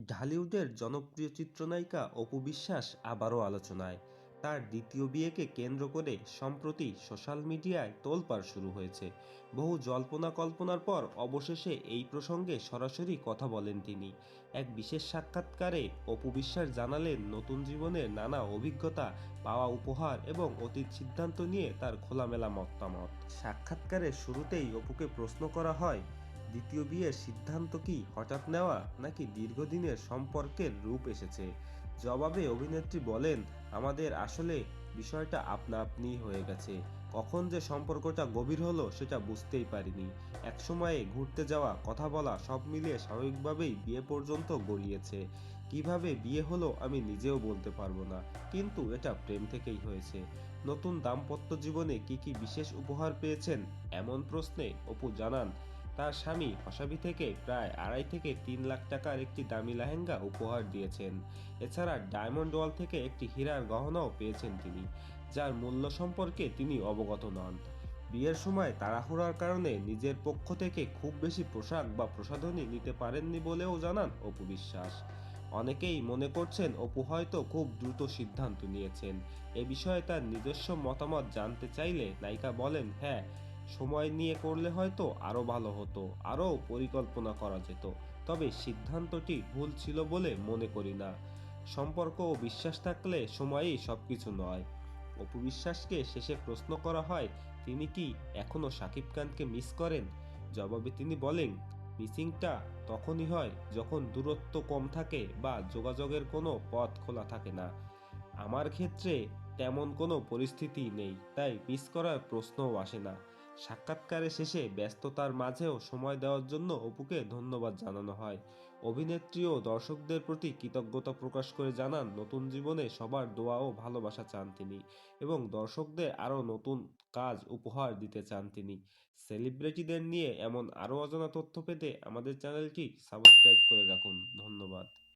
ঢালিউডের জনপ্রিয় চিত্রনায়িকা অপু বিশ্বাস আবারও আলোচনায়। তার দ্বিতীয় বিয়েকে কেন্দ্র করে সম্প্রতি সোশ্যাল মিডিয়ায় তোলপাড় শুরু হয়েছে। বহু জল্পনা কল্পনার পর অবশেষে এই প্রসঙ্গে সরাসরি কথা বলেন তিনি। এক বিশেষ সাক্ষাৎকারে অপু বিশ্বাস জানালেন নতুন জীবনের নানা অভিজ্ঞতা, পাওয়া উপহার এবং অতীত সিদ্ধান্ত নিয়ে তার খোলামেলা মতামত। সাক্ষাৎকারের শুরুতেই অপুকে প্রশ্ন করা হয়, দ্বিতীয় বিয়ের সিদ্ধান্ত কি হঠাৎ নেওয়া নাকি দীর্ঘদিনের সম্পর্কের রূপ এসেছে? জবাবে অভিনেত্রী বলেন, আমাদের আসলে বিষয়টা আপনা আপনিই হয়ে গেছে। কখন যে সম্পর্কটা গভীর হলো সেটা বুঝতেই পারিনি। একসময়ে ঘুরতে যাওয়া, কথা বলা সব মিলিয়ে স্বাভাবিকভাবেই বিয়ে পর্যন্ত গড়িয়েছে। কিভাবে বিয়ে হলো আমি নিজেও বলতে পারবো না, কিন্তু এটা প্রেম থেকেই হয়েছে। নতুন দাম্পত্য জীবনে কি কি বিশেষ উপহার পেয়েছেন, এমন প্রশ্নে অপু জানান, তার স্বামী ফসাবি থেকে প্রায় 2.5 থেকে 3 লাখ টাকার একটি দামি লেহেঙ্গা উপহার দিয়েছেন। এছাড়া ডায়মন্ড ওয়াল থেকে একটি হীরার গহনাও পেয়েছেন তিনি, যার মূল্য সম্পর্কে তিনি অবগত নন। বিয়ের সময় তাড়াহুড়ার কারণে নিজের পক্ষ থেকে খুব বেশি পোশাক বা প্রসাধনী নিতে পারেননি বলেও জানান অপু বিশ্বাস। অনেকেই মনে করছেন অপু হয়তো খুব দ্রুত সিদ্ধান্ত নিয়েছেন। এ বিষয়ে তার নিজস্ব মতামত জানতে চাইলে নায়িকা বলেন, হ্যাঁ, সময় নিয়ে করলে হয়তো আরও ভালো হতো, আরও পরিকল্পনা করা যেত। তবে সিদ্ধান্তটি ভুল ছিল বলে মনে করি না। সম্পর্ক ও বিশ্বাস থাকলে সময়ই সবকিছু নয়। অপু বিশ্বাসকে শেষে প্রশ্ন করা হয়, তিনি কি এখনও শাকিব খানকে মিস করেন? জবাবে তিনি বলেন, মিসিংটা তখনই হয় যখন দূরত্ব কম থাকে বা যোগাযোগের কোনো পথ খোলা থাকে না। আমার ক্ষেত্রে তেমন কোনো পরিস্থিতি নেই, তাই মিস করার প্রশ্নও আসে না। সাক্ষাৎকারের শেষে ব্যস্ততার মাঝেও সময় দেওয়ার জন্য অপুকে ধন্যবাদ জানানো হয়। অভিনেত্রীও দর্শকদের প্রতি কৃতজ্ঞতা প্রকাশ করে জানান, নতুন জীবনে সবার দোয়া ও ভালোবাসা চান তিনি এবং দর্শকদের আরও নতুন কাজ উপহার দিতে চান তিনি। সেলিব্রিটিদের নিয়ে এমন আরও অজানা তথ্য পেতে আমাদের চ্যানেলটি সাবস্ক্রাইব করে রাখুন। ধন্যবাদ।